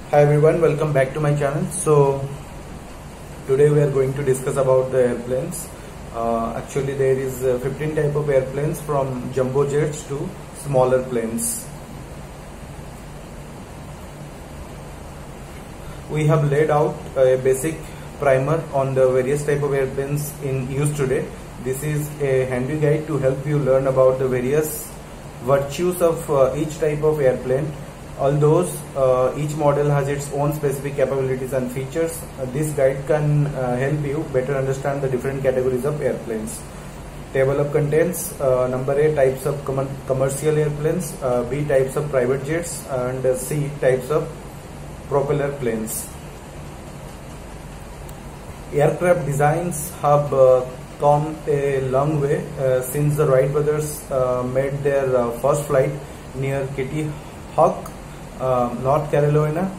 Hi everyone, welcome back to my channel. So today we are going to discuss about the airplanes. Actually there is 15 type of airplanes from jumbo jets to smaller planes. We have laid out a basic primer on the various type of airplanes in use today. This is a handy guide to help you learn about the various virtues of each type of airplane. Although each model has its own specific capabilities and features, this guide can help you better understand the different categories of airplanes. Table of contents: number A, types of commercial airplanes, B, types of private jets, and C, types of propeller planes. Aircraft designs have come a long way since the Wright brothers made their first flight near Kitty Hawk, North Carolina.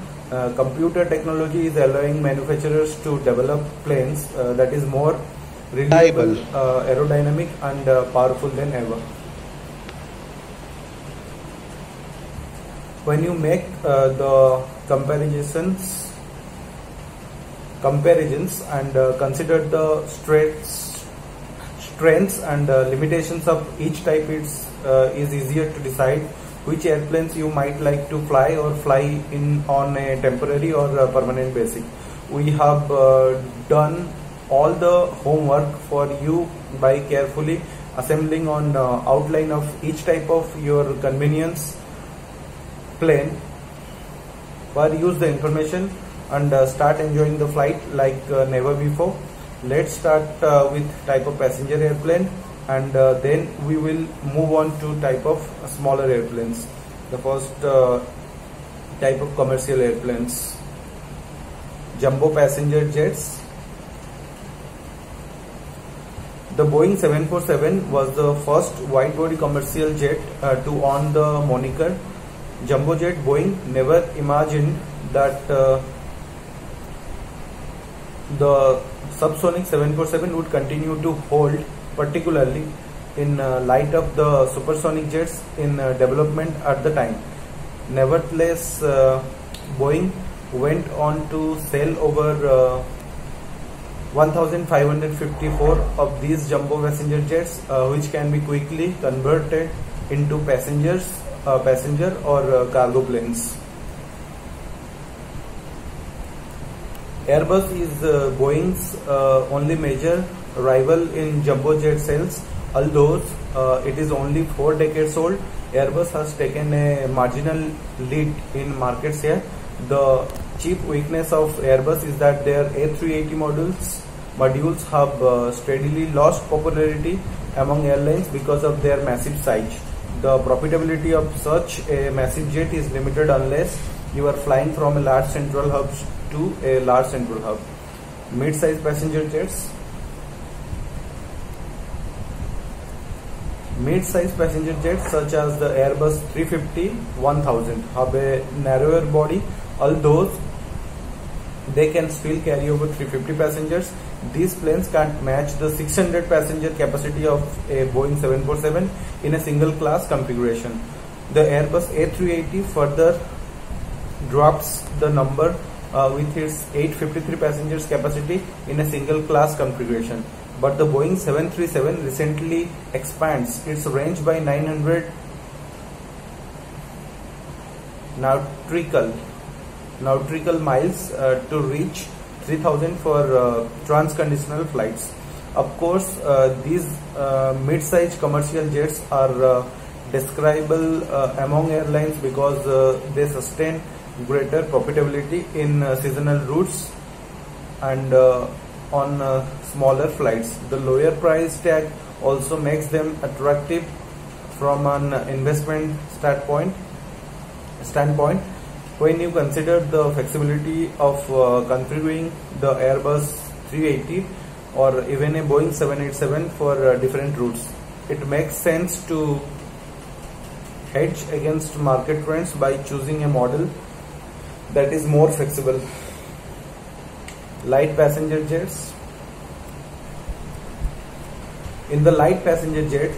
Computer technology is allowing manufacturers to develop planes that is more reliable, aerodynamic, and powerful than ever. When you make the comparisons and consider the strengths and limitations of each type, it's is easier to decide which airplanes you might like to fly or fly in on a temporary or a permanent basis. We have done all the homework for you by carefully assembling on outline of each type of your convenience plane. Use the information and start enjoying the flight like never before. Let's start with type of passenger airplane, and then we will move on to type of smaller airplanes. The first type of commercial airplanes: jumbo passenger jets. The Boeing 747 was the first wide-body commercial jet to earn the moniker jumbo jet. Boeing never imagined that the subsonic 747 would continue to hold, particularly in light of the supersonic jets in development at the time. Nevertheless, Boeing went on to sell over 1,554 of these jumbo passenger jets, which can be quickly converted into passenger or cargo planes. Airbus is Boeing's only major rival in jumbo jet sales. Although it is only 4 decades old, Airbus has taken a marginal lead in market share. The chief weakness of Airbus is that their A380 modules have steadily lost popularity among airlines because of their massive size. The profitability of such a massive jet is limited unless you are flying from a large central hub to a large central hub. Mid-size passenger jets. Mid-size passenger jets such as the Airbus 350-1000 have a narrower body. Although they can still carry over 350 passengers, these planes can't match the 600 passenger capacity of a Boeing 747 in a single class configuration. The Airbus A380 further drops the number with its 853 passengers capacity in a single class configuration. But the Boeing 737 recently expands its range by 900 nautical miles to reach 3000 for transcontinental flights. Of course, these mid-size commercial jets are desirable among airlines because they sustain greater profitability in seasonal routes and on smaller flights. The lower price tag also makes them attractive from an investment standpoint. When you consider the flexibility of configuring the Airbus 380 or even a Boeing 787 for different routes, it makes sense to hedge against market trends by choosing a model that is more flexible. Light passenger jets. In the light passenger jet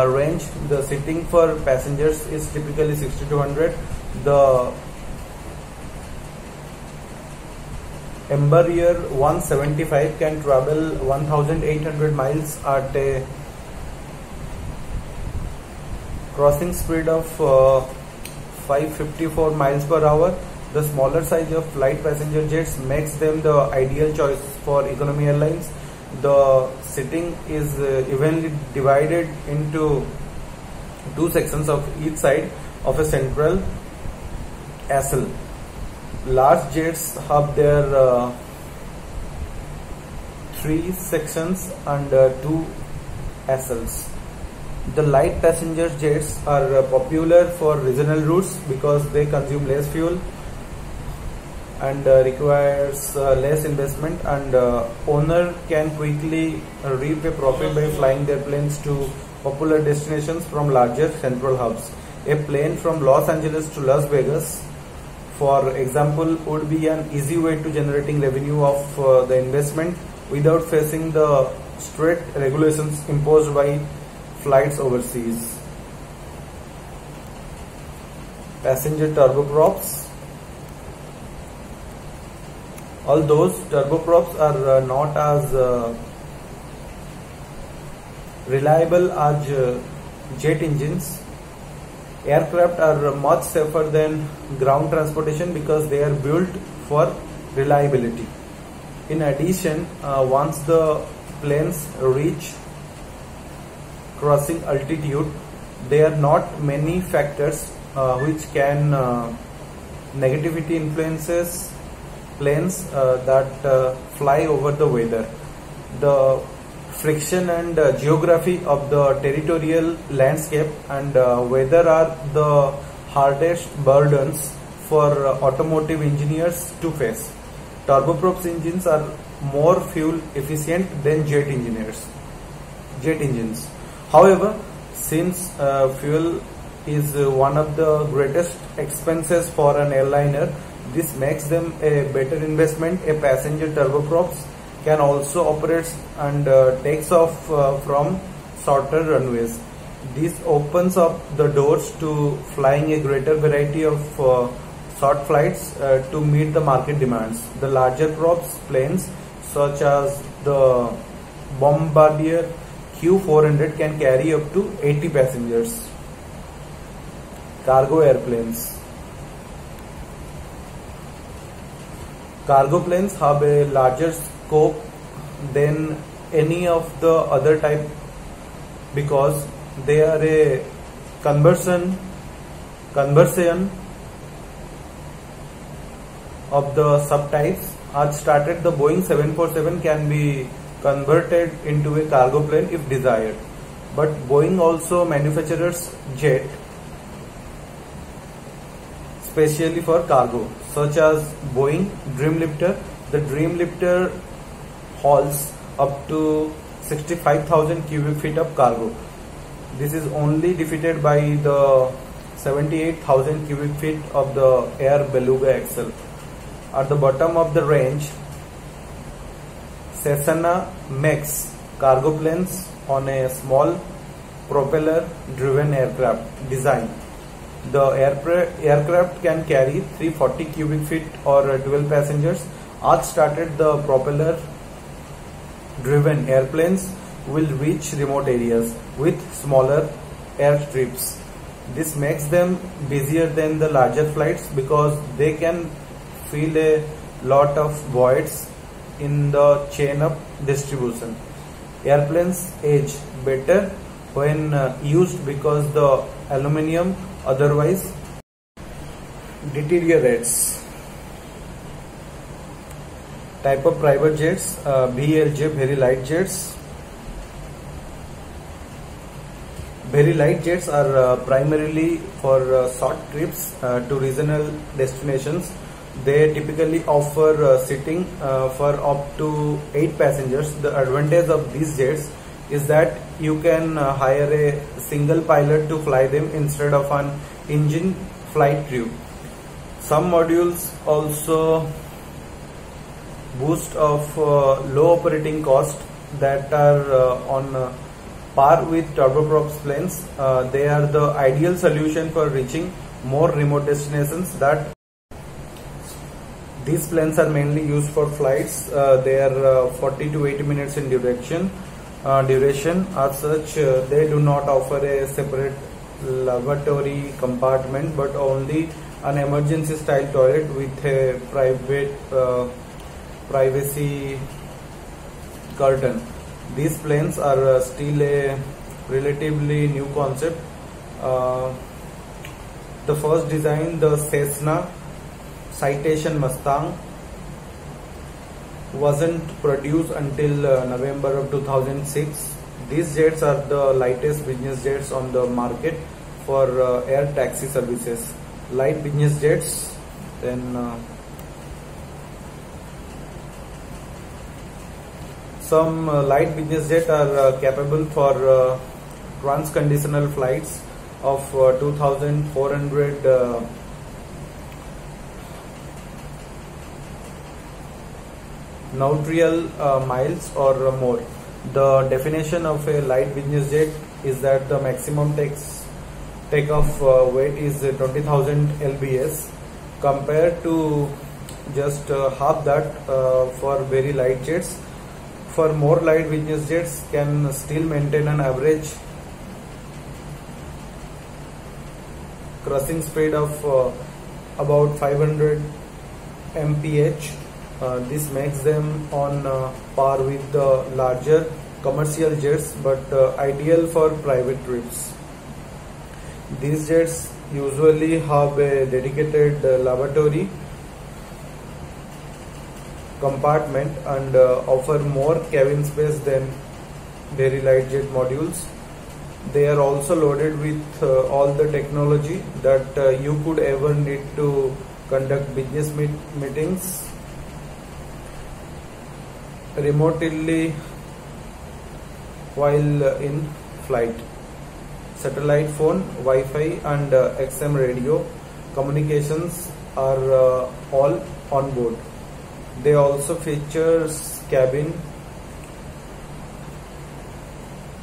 range, the seating for passengers is typically 60 to 100. The Embraer 175 can travel 1800 miles at a crossing speed of 554 miles per hour. The smaller size of light passenger jets makes them the ideal choice for economy airlines. The seating is evenly divided into two sections of each side of a central aisle. Large jets have their three sections and two aisles. The light passenger jets are popular for regional routes because they consume less fuel and requires less investment, and owner can quickly reap a profit by flying their planes to popular destinations from larger central hubs. A plane from Los Angeles to Las Vegas, for example, would be an easy way to generating revenue of the investment without facing the strict regulations imposed by flights overseas. Passenger turboprops. Although turboprops are not as reliable as jet engines, aircraft are much safer than ground transportation because they are built for reliability. In addition, once the planes reach crossing altitude, there are not many factors which can negatively influences planes that fly over the weather. The friction and geography of the territorial landscape and weather are the hardest burdens for automotive engineers to face. Turboprops engines are more fuel efficient than jet engines. However, since fuel is one of the greatest expenses for an airliner, this makes them a better investment. A passenger turboprops can also operate and takes off from shorter runways. This opens up the doors to flying a greater variety of short flights to meet the market demands. The larger props planes such as the Bombardier Q400 can carry up to 80 passengers. Cargo airplanes. Cargo planes have a larger scope than any of the other type because they are a conversion of the subtypes. As started, the Boeing 747 can be converted into a cargo plane if desired, but Boeing also manufactures jet specially for cargo, such as Boeing Dreamlifter. The Dreamlifter hauls up to 65,000 cubic feet of cargo. This is only defeated by the 78,000 cubic feet of the Air Beluga XL. At the bottom of the range, Cessna makes cargo planes on a small propeller driven aircraft design. The aircraft can carry 340 cubic feet or 12 passengers. As started, the propeller driven airplanes will reach remote areas with smaller airstrips. This makes them busier than the larger flights because they can fill a lot of voids in the chain of distribution. Airplanes age better when used because the aluminum otherwise deteriorates. Type of private jets, VLJ, very light jets. Very light jets are primarily for short trips to regional destinations. They typically offer seating for up to 8 passengers. The advantage of these jets is that you can hire a single pilot to fly them instead of an engine flight crew. Some modules also boast of low operating cost that are on par with turboprops planes. They are the ideal solution for reaching more remote destinations that These planes are mainly used for flights. They are 40 to 80 minutes in duration. As such, they do not offer a separate lavatory compartment, but only an emergency style toilet with a private privacy curtain. These planes are still a relatively new concept. The first design, the Cessna Citation Mustang, wasn't produced until November of 2006. These jets are the lightest business jets on the market for air taxi services. Light business jets, then some light business jets are capable for transcontinental flights of 2,400 nautical miles or more. The definition of a light business jet is that the maximum takeoff weight is 20,000 lbs, compared to just half that for very light jets. For more light business jets can still maintain an average cruising speed of about 500 mph. This makes them on par with the larger commercial jets, but ideal for private trips. These jets usually have a dedicated lavatory compartment and offer more cabin space than very light jet modules. They are also loaded with all the technology that you could ever need to conduct business meetings remotely while in flight. Satellite phone, Wi-Fi and XM radio communications are all on board. They also features cabin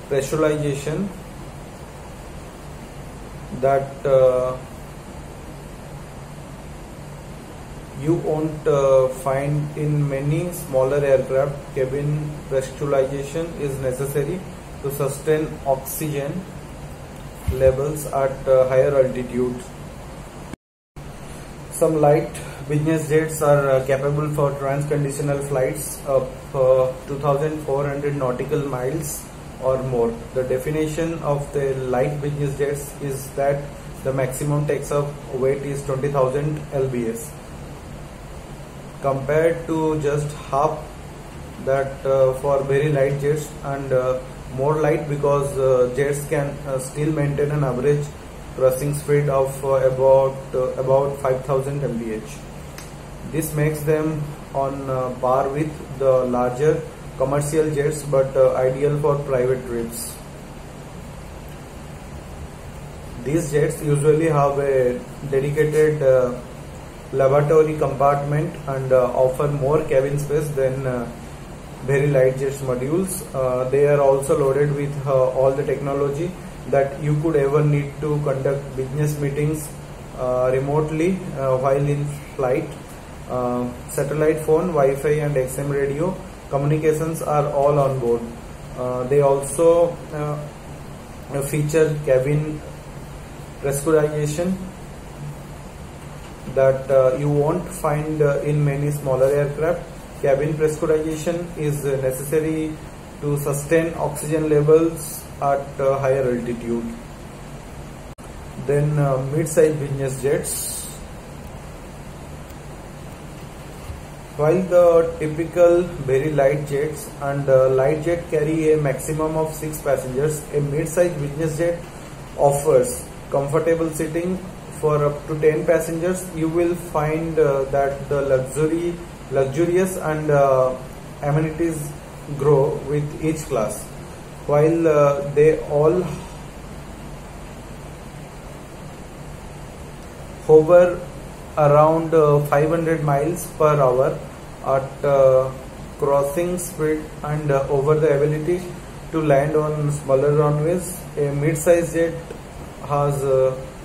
pressurization that you won't find in many smaller aircraft. Cabin pressurization is necessary to sustain oxygen levels at higher altitude. Some light business jets are capable for transcontinental flights of 2,400 nautical miles or more. The definition of the light business jets is that the maximum takeoff weight is 20,000 lbs, compared to just half that for very light jets, and more light because jets can still maintain an average cruising speed of about 5,000 mph. This makes them on par with the larger commercial jets, but ideal for private trips. These jets usually have a dedicated lavatory compartment and offer more cabin space than very light jets modules. They are also loaded with all the technology that you could ever need to conduct business meetings remotely while in flight. Satellite phone, Wi-Fi and XM radio communications are all on board. They also feature cabin pressurization that you won't find in many smaller aircraft. Cabin pressurization is necessary to sustain oxygen levels at higher altitude. Then mid-size business jets. While the typical very light jets and light jet carry a maximum of 6 passengers, a mid-size business jet offers comfortable seating for up to 10 passengers. You will find that the luxurious and amenities grow with each class. While they all hover around 500 miles per hour at crossing speed and over the ability to land on smaller runways, a mid-size jet has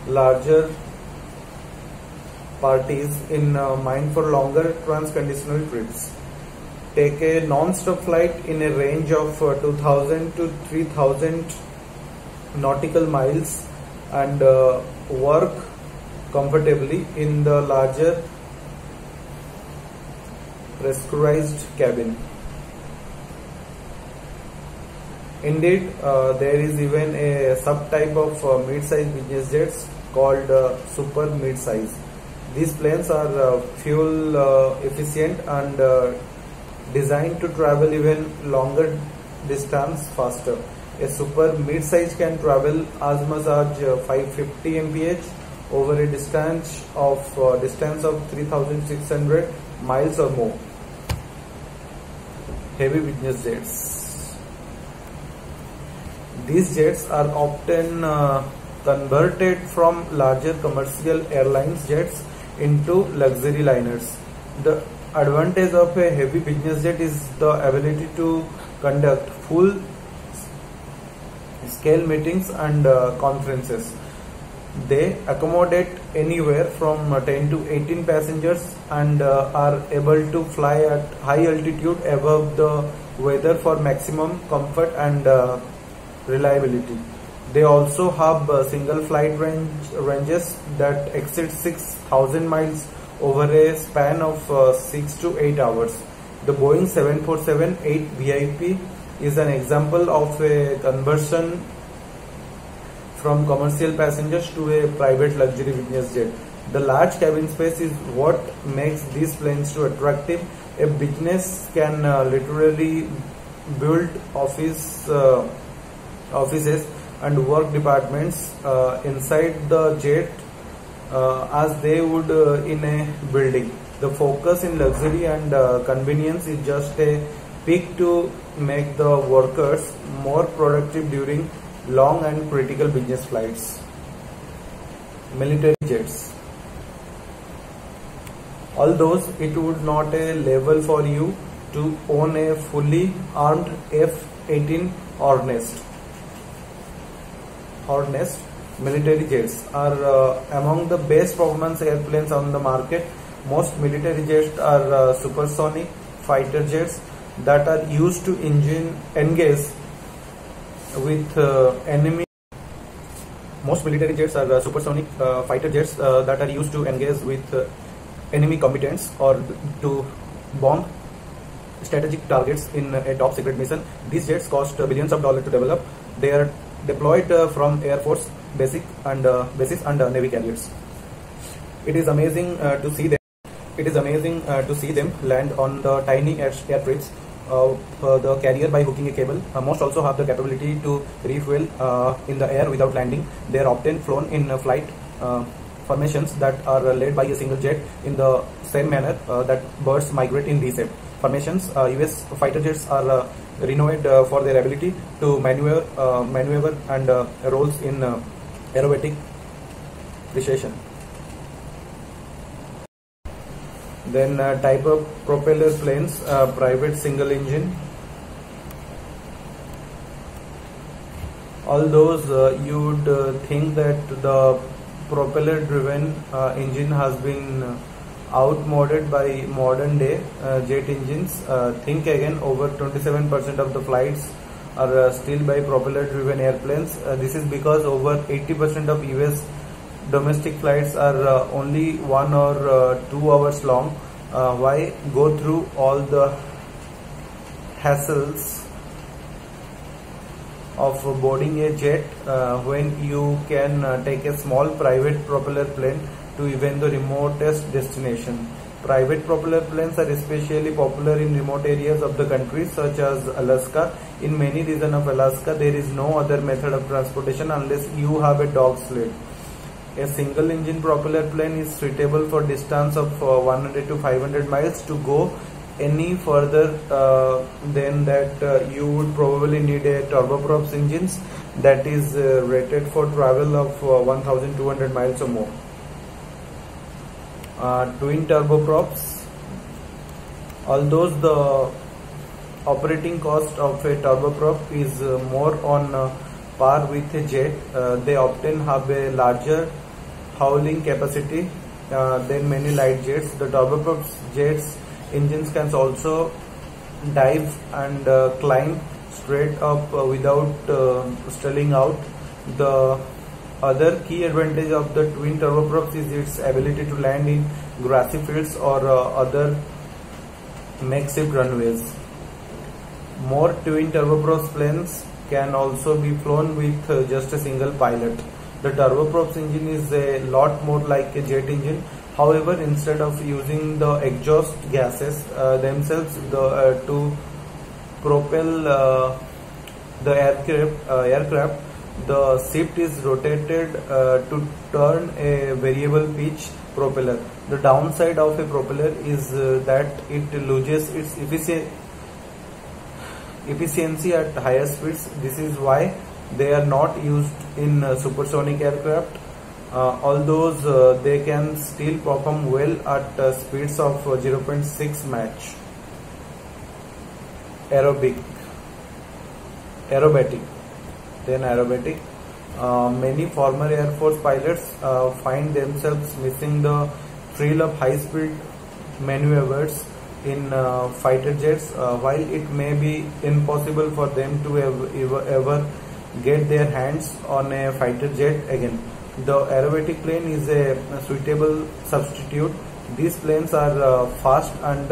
larger parties in mind for longer transcontinental trips. Take a non-stop flight in a range of 2000 to 3000 nautical miles and work comfortably in the larger pressurized cabin. Indeed, there is even a subtype of mid-size business jets called super mid-size. These planes are fuel efficient and designed to travel even longer distance faster. A super mid-size can travel as much as 550 mph over a distance of 3,600 miles or more. Heavy business jets. These jets are often converted from larger commercial airlines jets into luxury liners. The advantage of a heavy business jet is the ability to conduct full scale meetings and conferences. They accommodate anywhere from 10 to 18 passengers and are able to fly at high altitude above the weather for maximum comfort and reliability. They also have single flight ranges that exceed 6,000 miles over a span of 6 to 8 hours. The Boeing 747-8 VIP is an example of a conversion from commercial passengers to a private luxury business jet. The large cabin space is what makes these planes so attractive. A business can literally build offices and work departments inside the jet as they would in a building. The focus in luxury and convenience is just a peak to make the workers more productive during long and critical business flights. Military jets. Although it would not a level for you to own a fully armed F-18 Hornet, military jets are among the best performance airplanes on the market. Most military jets are supersonic fighter jets that are used to engage with enemy. Most military jets are supersonic fighter jets that are used to engage with enemy combatants or to bomb strategic targets in a top secret mission. These jets cost billions of dollars to develop. They are deployed from Air Force bases and Navy carriers. It is amazing to see them. It is amazing to see them land on the tiny airstrips the carrier by hooking a cable. Most also have the capability to refuel in the air without landing. They are often flown in flight formations that are led by a single jet in the same manner that birds migrate in V-shape formations. US fighter jets are renowned for their ability to maneuver and roles in aerobatic precision. Then type of propeller planes, private single engine. All those you would think that the propeller driven engine has been outmoded by modern day jet engines. Think again, over 27% of the flights are still by propeller driven airplanes. This is because over 80% of US domestic flights are only 1 or 2 hours long. Why go through all the hassles of boarding a jet when you can take a small private propeller plane to even the remotest destination? Private propeller planes are especially popular in remote areas of the country such as Alaska. In many regions of Alaska, there is no other method of transportation unless you have a dog sled. A single engine propeller plane is suitable for distance of 100 to 500 miles. To go any further than that, you would probably need a turboprops engines that is rated for travel of 1200 miles or more. Twin turboprops. Although the operating cost of a turboprop is more on par with a jet, they often have a larger hauling capacity than many light jets. The turboprop jets engines can also dive and climb straight up without stalling out. The other key advantage of the twin turboprops is its ability to land in grassy fields or other makeshift runways. More twin turboprops planes can also be flown with just a single pilot. The turboprops engine is a lot more like a jet engine. However, instead of using the exhaust gases themselves to propel the aircraft, the shaft is rotated to turn a variable pitch propeller. The downside of a propeller is that it loses its efficiency at higher speeds. This is why they are not used in supersonic aircraft, although they can still perform well at speeds of 0.6 Mach. Aerobatic. Many former Air Force pilots find themselves missing the thrill of high-speed maneuvers in fighter jets. While it may be impossible for them to ever get their hands on a fighter jet again, the aerobatic plane is a suitable substitute. These planes are fast and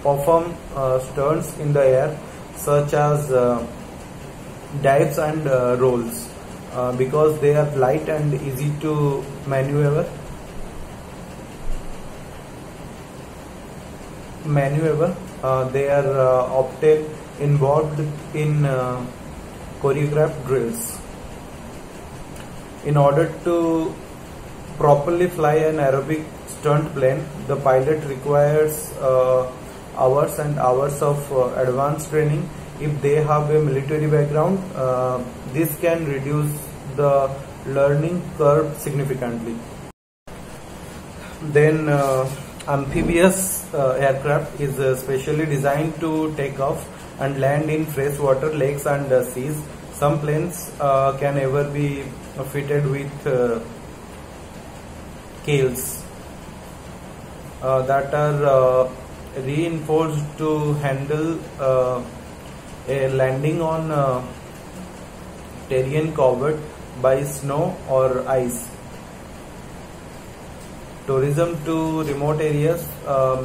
perform stunts in the air, such as dives and rolls. Because they are light and easy to maneuver, they are often involved in choreographed drills. In order to properly fly an aerobic stunt plane, the pilot requires hours and hours of advanced training. If they have a military background, this can reduce the learning curve significantly. Then amphibious aircraft is specially designed to take off and land in freshwater lakes and seas. Some planes can ever be fitted with scales that are reinforced to handle a landing on terrain covered by snow or ice. Tourism to remote areas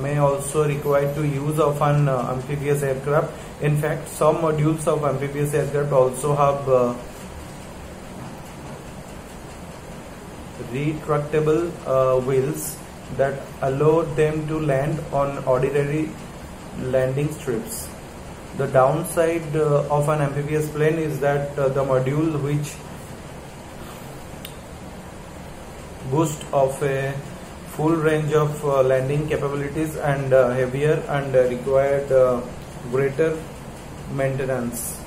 may also require to use of an amphibious aircraft. In fact, some modules of amphibious aircraft also have retractable wheels that allow them to land on ordinary landing strips. The downside of an amphibious plane is that the module, which boasts of a full range of landing capabilities and heavier and required greater maintenance.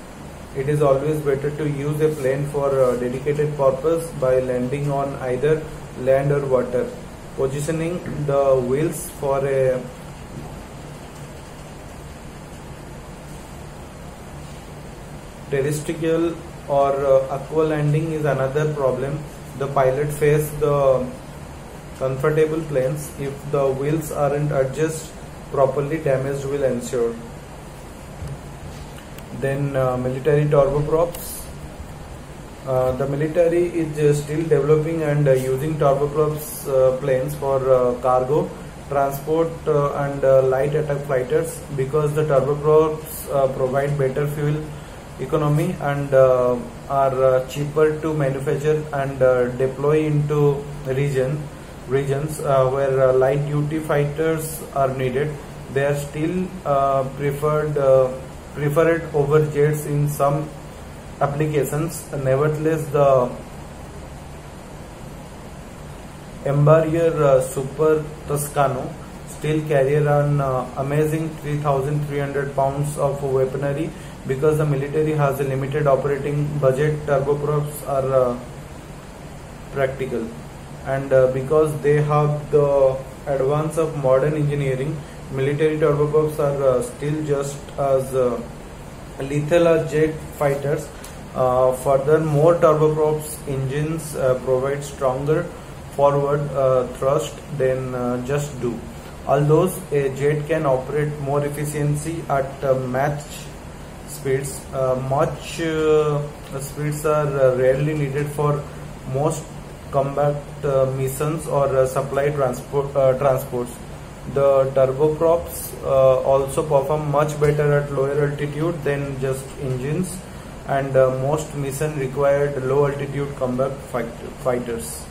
It is always better to use a plane for a dedicated purpose by landing on either land or water. Positioning the wheels for a terrestrial or aqua landing is another problem. The pilot face the comfortable planes. If the wheels aren't adjusted properly, damage will ensue. Then military turboprops. The military is still developing and using turboprops planes for cargo transport and light attack fighters, because the turboprops provide better fuel economy and are cheaper to manufacture and deploy into regions where light duty fighters are needed. They are still preferred over jets in some applications. Nevertheless, the Embraer Super Toscano still carry an amazing 3,300 pounds of weaponry. Because the military has a limited operating budget, turboprops are practical, and because they have the advance of modern engineering, military turboprops are still just as lethal as jet fighters. Furthermore, turboprops engines provide stronger forward thrust, then just do. Although a jet can operate more efficiency at Mach speeds, much speeds are rarely needed for most combat missions or supply transports. The turboprops also perform much better at lower altitude than just engines, and most mission required low altitude combat fighters.